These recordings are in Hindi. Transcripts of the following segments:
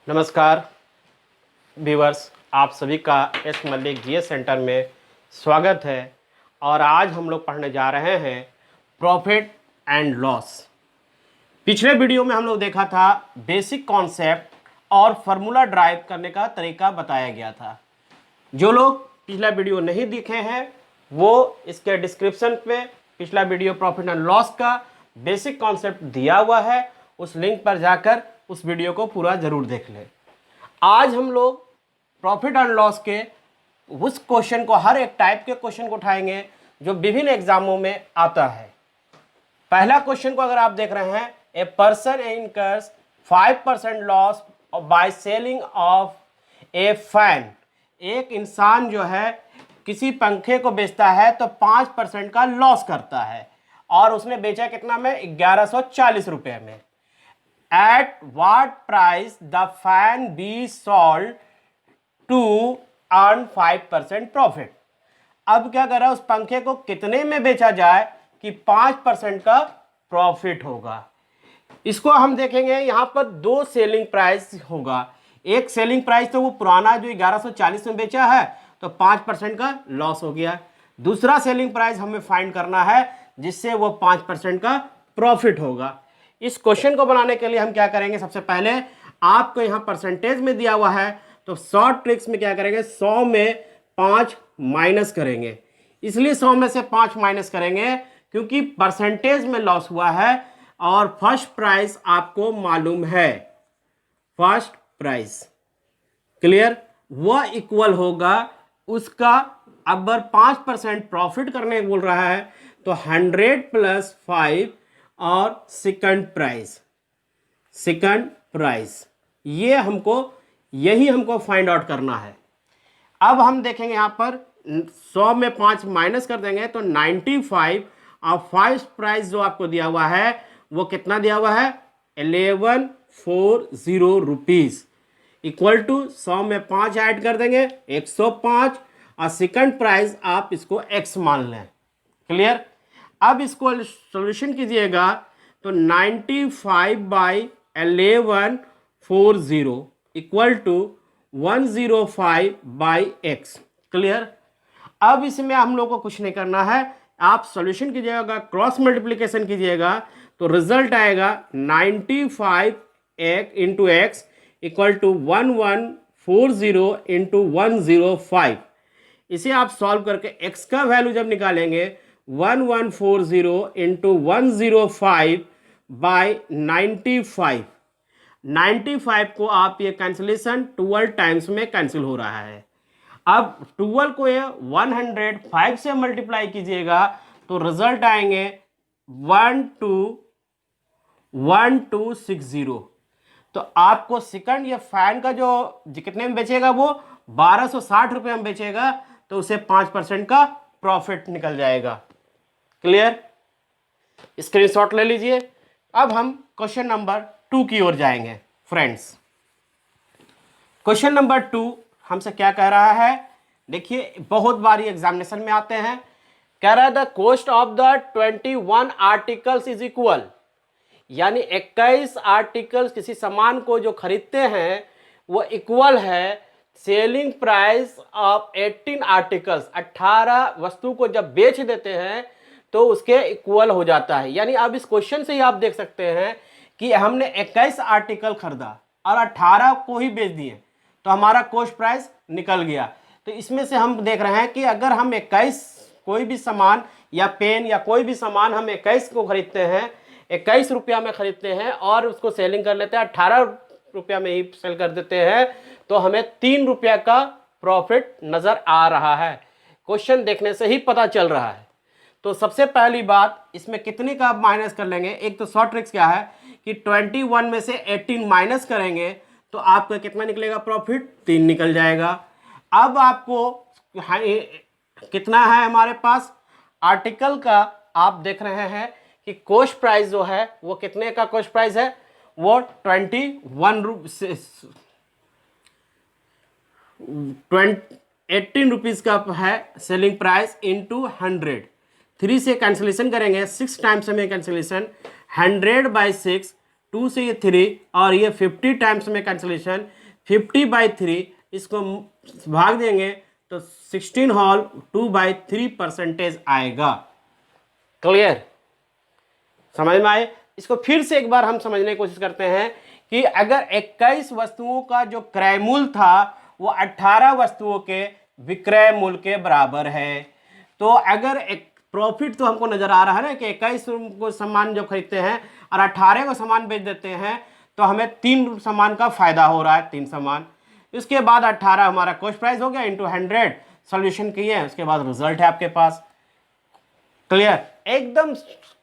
नमस्कार व्यूअर्स, आप सभी का एस मलिक जीएस सेंटर में स्वागत है। और आज हम लोग पढ़ने जा रहे हैं प्रॉफिट एंड लॉस। पिछले वीडियो में हम लोग देखा था बेसिक कॉन्सेप्ट और फार्मूला ड्राइव करने का तरीका बताया गया था। जो लोग पिछला वीडियो नहीं देखे हैं वो इसके डिस्क्रिप्शन पे पिछला वीडियो प्रॉफिट एंड लॉस का बेसिक कॉन्सेप्ट दिया हुआ है, उस लिंक पर जाकर उस वीडियो को पूरा जरूर देख लें। आज हम लोग प्रॉफिट एंड लॉस के उस क्वेश्चन को, हर एक टाइप के क्वेश्चन को उठाएंगे जो विभिन्न एग्जामों में आता है। पहला क्वेश्चन को अगर आप देख रहे हैं, a person incurs 5% loss by selling of A fan. एक इंसान जो है किसी पंखे को बेचता है तो 5% का लॉस करता है और उसने बेचा कितना में? 1140 रुपए में। At what price the fan be sold to earn 5% profit? अब क्या कर रहा है, उस पंखे को कितने में बेचा जाए कि 5% का प्रॉफिट होगा। इसको हम देखेंगे, यहां पर दो सेलिंग प्राइस होगा। एक सेलिंग प्राइस तो वो पुराना जो 1140 में बेचा है तो 5% का लॉस हो गया। दूसरा सेलिंग प्राइस हमें फाइंड करना है जिससे वो 5% का प्रॉफिट होगा। इस क्वेश्चन को बनाने के लिए हम क्या करेंगे, सबसे पहले आपको यहां परसेंटेज में दिया हुआ है तो शॉर्ट ट्रिक्स में क्या करेंगे, 100 में 5 माइनस करेंगे। इसलिए 100 में से 5 माइनस करेंगे क्योंकि परसेंटेज में लॉस हुआ है और फर्स्ट प्राइस आपको मालूम है, फर्स्ट प्राइस क्लियर, वह इक्वल होगा उसका। अगर 5% प्रॉफिट करने बोल रहा है तो 100 प्लस 5 और सेकंड प्राइस ये यही हमको फाइंड आउट करना है। अब हम देखेंगे यहां पर 100 में 5 माइनस कर देंगे तो 95 और फर्स्ट प्राइस जो आपको दिया हुआ है वो कितना दिया हुआ है, 1140 रुपीज इक्वल टू 100 में 5 ऐड कर देंगे 105 और सेकंड प्राइस आप इसको x मान लें। क्लियर। अब इसको सॉल्यूशन कीजिएगा तो 95 by 1140 equal to 105 by x। Clear. अब इसमें हम लोग को कुछ नहीं करना है, आप सॉल्यूशन कीजिएगा, क्रॉस मल्टीप्लिकेशन कीजिएगा तो रिजल्ट आएगा 95 into X equal to 1140 into 105। इसे आप सॉल्व करके x का वैल्यू जब निकालेंगे 1140 इंटू 105 बाई 95 को आप ये कैंसिलेशन 12 टाइम्स में कैंसिल हो रहा है। अब 12 को ये 105 से मल्टीप्लाई कीजिएगा तो रिजल्ट आएंगे 1260। तो आपको सेकंड ये फैन का जो कितने में बेचेगा, वो 1260 रुपये में बेचेगा तो उसे 5% का प्रॉफिट निकल जाएगा। क्लियर। स्क्रीनशॉट ले लीजिए। अब हम क्वेश्चन नंबर 2 की ओर जाएंगे। फ्रेंड्स, क्वेश्चन नंबर 2 हमसे क्या कह रहा है, देखिए बहुत बारी एग्जामिनेशन में आते हैं। कह रहा है the cost of the 21 articles is equal, यानी 21 आर्टिकल्स किसी सामान को जो खरीदते हैं वो इक्वल है सेलिंग प्राइस ऑफ 18 आर्टिकल्स। 18 वस्तु को जब बेच देते हैं तो उसके इक्वल हो जाता है। यानी अब इस क्वेश्चन से ही आप देख सकते हैं कि हमने 21 आर्टिकल खरीदा और 18 को ही बेच दिए तो हमारा कॉस्ट प्राइस निकल गया। तो इसमें से हम देख रहे हैं कि अगर हम 21 कोई भी सामान या पेन या कोई भी सामान हम 21 को खरीदते हैं, 21 रुपया में खरीदते हैं और उसको सेलिंग कर लेते हैं 18 रुपया में ही सेल कर देते हैं तो हमें 3 रुपया का प्रॉफिट नजर आ रहा है। क्वेश्चन देखने से ही पता चल रहा है। तो सबसे पहली बात, इसमें कितने का माइनस कर लेंगे। एक तो शॉर्ट ट्रिक्स क्या है कि 21 में से 18 माइनस करेंगे तो आपका कितना निकलेगा प्रॉफिट, 3 निकल जाएगा। अब आपको कितना है हमारे पास आर्टिकल का, आप देख रहे हैं कि कॉस्ट प्राइस जो है वो कितने का कॉस्ट प्राइस है, वो 18 रुपीज का है सेलिंग प्राइस इंटू 100। 3 से कैंसिलेशन करेंगे, 6 टाइम्स हमें कैंसिलेशन, 100 बाई 6 2 से ये 3 और ये 50 टाइम्स में कैंसिलेशन 50/3, इसको भाग देंगे तो 16 होल 2/3% आएगा। क्लियर, समझ में आए? इसको फिर से एक बार हम समझने की कोशिश करते हैं कि अगर 21 वस्तुओं का जो क्रय मूल्य था वो 18 वस्तुओं के विक्रय मूल्य के बराबर है, तो अगर एक प्रॉफिट तो हमको नजर आ रहा है ना कि 21 को सामान जब खरीदते हैं और 18 को सामान बेच देते हैं तो हमें 3 सामान का फायदा हो रहा है, 3 सामान। इसके बाद 18 हमारा कॉस्ट प्राइस हो गया इंटू 100, सोल्यूशन किए हैं, उसके बाद रिजल्ट है आपके पास। क्लियर, एकदम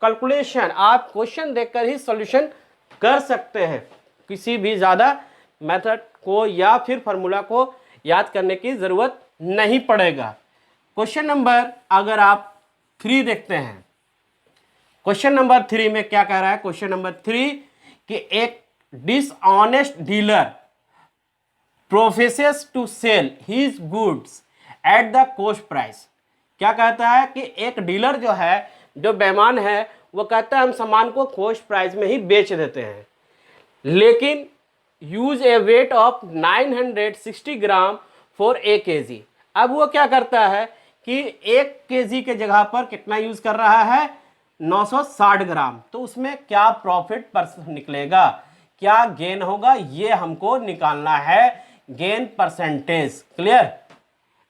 कैलकुलेशन, आप क्वेश्चन देखकर ही सॉल्यूशन कर सकते हैं, किसी भी ज़्यादा मेथड को या फिर फार्मूला को याद करने की ज़रूरत नहीं पड़ेगा। क्वेश्चन नंबर अगर आप 3 देखते हैं, क्वेश्चन नंबर 3 में क्या कह रहा है? क्वेश्चन नंबर 3 कि एक dishonest dealer professes to sell his goods at the cost price. क्या कहता है कि एक डीलर जो है, जो बेईमान है, वो कहता है हम सामान को कॉस्ट प्राइस में ही बेच देते हैं, लेकिन use A weight of 960 gram for a KG. अब वो क्या करता है कि 1 केजी के जगह पर कितना यूज कर रहा है? 960 ग्राम। तो उसमें क्या प्रॉफिट निकलेगा, क्या गेन होगा, ये हमको निकालना है, गेन परसेंटेज। क्लियर,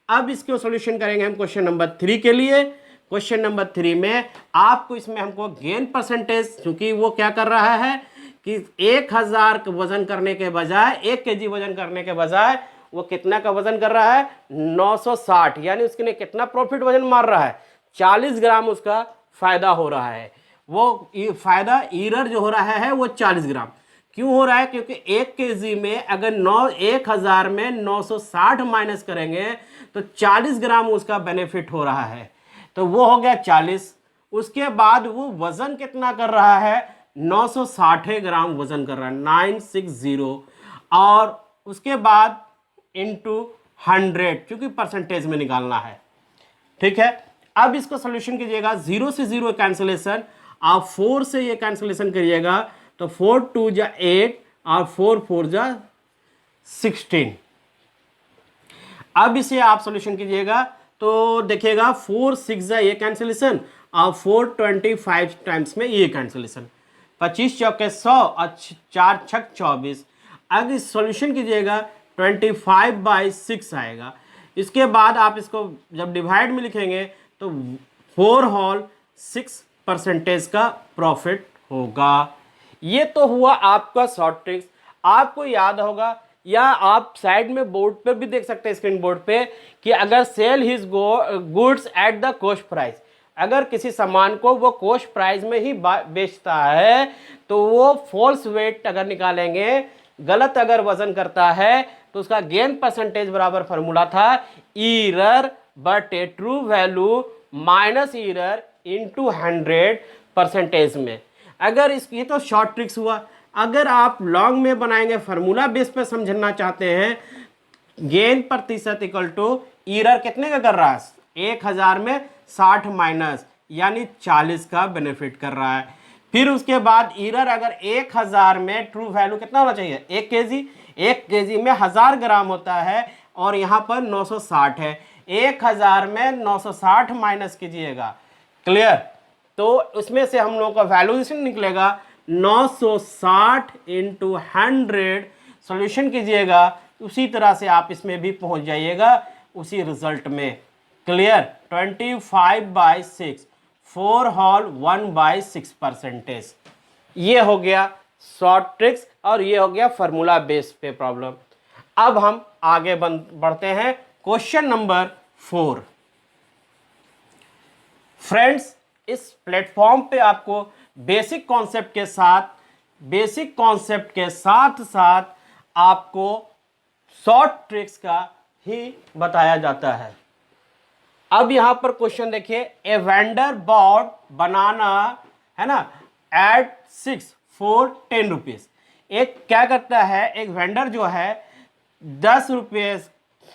अब इसको सॉल्यूशन करेंगे हम क्वेश्चन नंबर 3 के लिए। क्वेश्चन नंबर 3 में आपको इसमें हमको गेन परसेंटेज, क्योंकि वो क्या कर रहा है कि 1000 वजन करने के बजाय, 1 केजी वजन करने के बजाय वो कितना का वजन कर रहा है? 960, यानी उसके कितना प्रॉफिट वजन मार रहा है? 40 ग्राम उसका फायदा हो रहा है। वो फायदा ईरर जो हो रहा है वो 40 ग्राम क्यों हो रहा है? क्योंकि 1 केजी में अगर 1000 में 960 माइनस करेंगे तो 40 ग्राम उसका बेनिफिट हो रहा है, तो वो हो गया 40। उसके बाद वो वजन कितना कर रहा है? 960 ग्राम वजन कर रहा है, 960, और उसके बाद इंटू 100, क्योंकि परसेंटेज में निकालना है। ठीक है, अब इसको सोल्यूशन कीजिएगा, 0 से 0 कैंसिलेशन, आप 4 से ये कैंसिलेशन करिएगा तो 4 2 जा 8 और 4 4 जा 16। अब इसे आप सोल्यूशन कीजिएगा तो देखिएगा 4 6 जा ये कैंसिलेशन और 4 25 टाइम्स में ये कैंसिलेशन, 25 चौके 100 और 4 छक 24। अब इस सोल्यूशन कीजिएगा 25/6 आएगा। इसके बाद आप इसको जब डिवाइड में लिखेंगे तो 4 होल 6% का प्रॉफिट होगा। ये तो हुआ आपका शॉर्ट ट्रिक्स, आपको याद होगा, या आप साइड में बोर्ड पर भी देख सकते हैं, स्क्रीन बोर्ड पे, कि अगर cell his goods at the cost price, अगर किसी सामान को वो कॉस्ट प्राइस में ही बेचता है तो वो फॉल्स वेट अगर निकालेंगे, गलत अगर वजन करता है, तो उसका गेन परसेंटेज बराबर फॉर्मूला था error but A true value minus error into 100% में। अगर ये तो शॉर्ट ट्रिक्स हुआ। अगर आप लॉन्ग में बनाएंगे, फार्मूला बेस पे समझना चाहते हैं, गेन प्रतिशत इक्वल टू ईरर कितने का कर रहा है? 1000 में 60 माइनस, यानी 40 का बेनिफिट कर रहा है। फिर उसके बाद ईरर अगर 1000 में ट्रू वैल्यू कितना होना चाहिए? 1 केजी, 1 केजी में 1000 ग्राम होता है और यहाँ पर 960 है, 1000 में 960 माइनस कीजिएगा। क्लियर, तो उसमें से हम लोगों का वैल्यूएशन निकलेगा 960 इंटू 100, सोल्यूशन कीजिएगा, उसी तरह से आप इसमें भी पहुंच जाइएगा उसी रिजल्ट में। Clear, 25/6, 4 whole 1/6%। ये हो गया शॉर्ट ट्रिक्स और ये हो गया फार्मूला बेस पे प्रॉब्लम। अब हम आगे बढ़ते हैं क्वेश्चन नंबर 4। फ्रेंड्स, इस प्लेटफॉर्म पे आपको बेसिक कॉन्सेप्ट के साथ साथ आपको शॉर्ट ट्रिक्स का ही बताया जाता है। अब यहां पर क्वेश्चन देखिए, ए वेंडर बॉट बनाना, है ना, एट 6 for 10 रुपीज। एक क्या करता है, एक वेंडर जो है 10 रुपये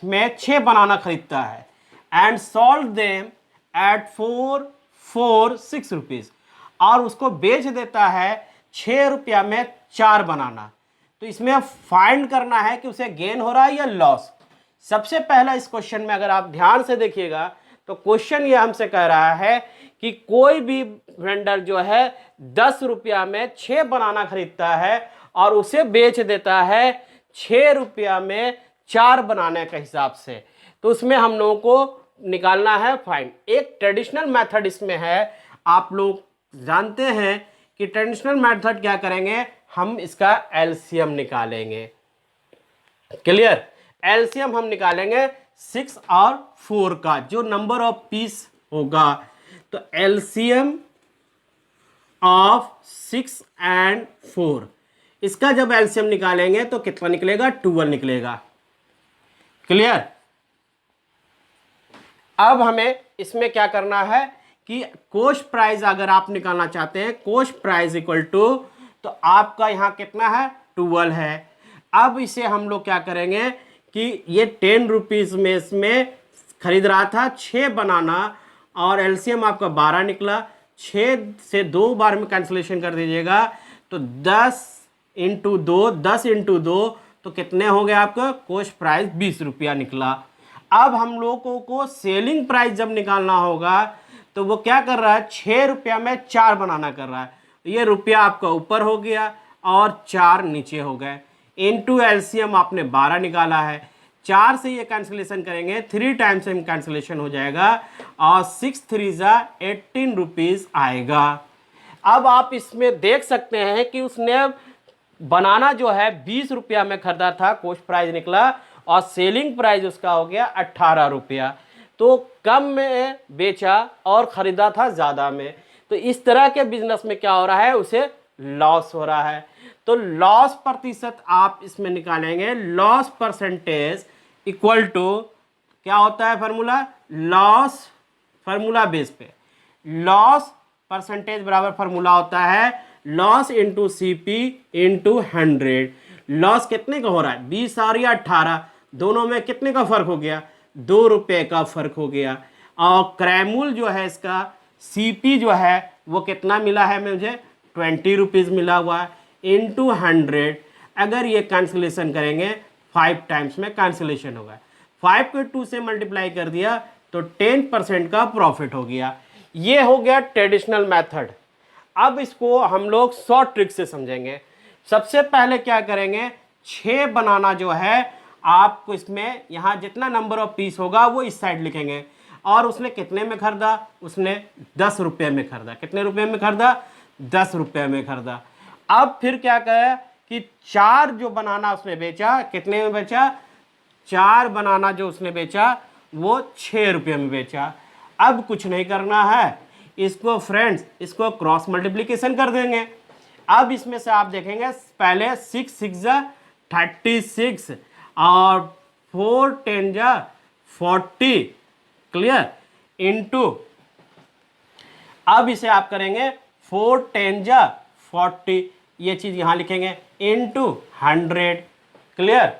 में 6 बनाना खरीदता है, and sold them at 4 for 6 rupees, और उसको बेच देता है 6 रुपया में 4 बनाना। तो इसमें फाइंड करना है कि उसे गेन हो रहा है या लॉस। सबसे पहला इस क्वेश्चन में अगर आप ध्यान से देखिएगा तो क्वेश्चन ये हमसे कह रहा है कि कोई भी वेंडर जो है 10 रुपया में 6 बनाना खरीदता है और उसे बेच देता है 6 रुपया में 4 बनाने के हिसाब से। तो उसमें हम लोगों को निकालना है फाइंड। एक ट्रेडिशनल मेथड इसमें है, आप लोग जानते हैं कि ट्रेडिशनल मेथड क्या करेंगे, हम इसका एलसीएम निकालेंगे। क्लियर? एलसीएम हम निकालेंगे 6 और 4 का, जो नंबर ऑफ पीस होगा। तो एलसीएम ऑफ 6 एंड 4, इसका जब एलसीएम निकालेंगे तो कितना निकलेगा, 12 निकलेगा। क्लियर? अब हमें इसमें क्या करना है कि कॉस्ट प्राइस अगर आप निकालना चाहते हैं, कॉस्ट प्राइस इक्वल टू, तो आपका यहां कितना है, 12 है। अब इसे हम लोग क्या करेंगे कि ये 10 रुपीज में इसमें खरीद रहा था 6 बनाना और एलसीएम आपका 12 निकला। 6 से 2 बार में कैंसिलेशन कर दीजिएगा तो 10 इंटू 2, 10 इंटू 2 तो कितने हो गए आपका, कॉस्ट प्राइस 20 रुपया निकला। अब हम लोगों को सेलिंग प्राइस जब निकालना होगा तो वो क्या कर रहा है, 6 रुपया में 4 बनाना कर रहा है। ये रुपया आपका ऊपर हो गया और 4 नीचे हो गए। इनटू एलसीएम आपने 12 निकाला है, 4 से ये कैंसिलेशन करेंगे, 3 टाइम्स में कैंसिलेशन हो जाएगा और 6 3 जा 18 रुपीज आएगा। अब आप इसमें देख सकते हैं कि उसने बनाना जो है 20 रुपया में खरीदा था, कॉस्ट प्राइस निकला और सेलिंग प्राइस उसका हो गया 18 रुपया। तो कम में बेचा और खरीदा था ज़्यादा में। तो इस तरह के बिजनेस में क्या हो रहा है, उसे लॉस हो रहा है। तो लॉस प्रतिशत आप इसमें निकालेंगे, लॉस परसेंटेज इक्वल टू क्या होता है फार्मूला, लॉस फार्मूला बेस पे लॉस परसेंटेज बराबर फार्मूला होता है loss into CP into 100। Loss कितने का हो रहा है, 20 और या 18, दोनों में कितने का फर्क हो गया, 2 रुपये का फर्क हो गया। और क्रैमूल जो है इसका सीपी जो है वो कितना मिला है मुझे, 20 रुपीज़ मिला हुआ है इंटू 100। अगर ये कैंसिलेशन करेंगे 5 टाइम्स में कैंसिलेशन होगा, 5 को 2 से मल्टीप्लाई कर दिया तो 10% का प्रॉफिट हो गया। ये हो गया ट्रेडिशनल मेथड। अब इसको हम लोग शॉर्ट ट्रिक से समझेंगे। सबसे पहले क्या करेंगे, 6 बनाना जो है आपको इसमें यहाँ जितना नंबर ऑफ पीस होगा वो इस साइड लिखेंगे। और उसने कितने में खरीदा, उसने 10 रुपये में खरीदा। कितने रुपये में खरीदा, 10 रुपये में खरीदा। अब फिर क्या कहे कि 4 जो बनाना उसने बेचा, कितने में बेचा, 4 बनाना जो उसने बेचा वो 6 रुपये में बेचा। अब कुछ नहीं करना है, इसको फ्रेंड्स इसको क्रॉस मल्टीप्लिकेशन कर देंगे। अब इसमें से आप देखेंगे पहले 6 6 जा 36 और 4 10 जा 40, क्लियर, इनटू अब इसे आप करेंगे 4 10 जा 40, ये चीज़ यहाँ लिखेंगे इनटू 100, क्लियर।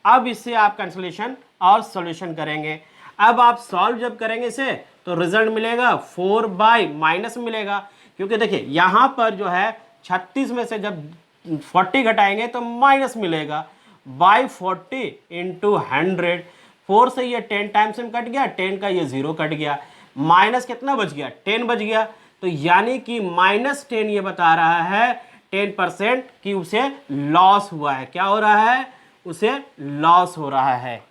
अब इससे आप कैंसिलेशन और सॉल्यूशन करेंगे। अब आप सॉल्व जब करेंगे इसे तो रिजल्ट मिलेगा 4 बाई माइनस मिलेगा, क्योंकि देखिए यहाँ पर जो है 36 में से जब 40 घटाएंगे तो माइनस मिलेगा, बाई 40 इंटू 100। 4 से ये 10 टाइम्स में कट गया, 10 का ये 0 कट गया, माइनस कितना बच गया, 10 बच गया। तो यानी कि -10 ये बता रहा है 10% कि उसे लॉस हुआ है। क्या हो रहा है, उसे लॉस हो रहा है।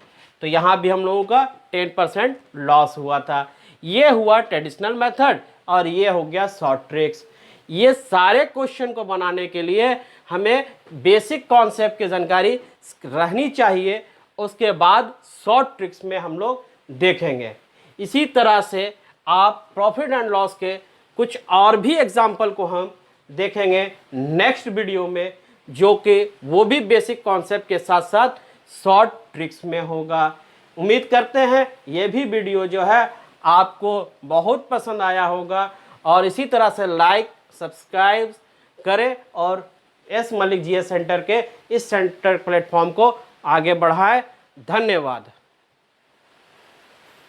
तो यहाँ भी हम लोगों का 10% लॉस हुआ था। ये हुआ ट्रेडिशनल मेथड और ये हो गया शॉर्ट ट्रिक्स। ये सारे क्वेश्चन को बनाने के लिए हमें बेसिक कॉन्सेप्ट की जानकारी रहनी चाहिए, उसके बाद शॉर्ट ट्रिक्स में हम लोग देखेंगे। इसी तरह से आप प्रॉफिट एंड लॉस के कुछ और भी एग्जाम्पल को हम देखेंगे नेक्स्ट वीडियो में, जो कि वो भी बेसिक कॉन्सेप्ट के साथ साथ शॉर्ट ट्रिक्स में होगा। उम्मीद करते हैं ये भी वीडियो जो है आपको बहुत पसंद आया होगा और इसी तरह से लाइक सब्सक्राइब करें और एस मलिक जीएस सेंटर के इस सेंटर प्लेटफॉर्म को आगे बढ़ाएं। धन्यवाद।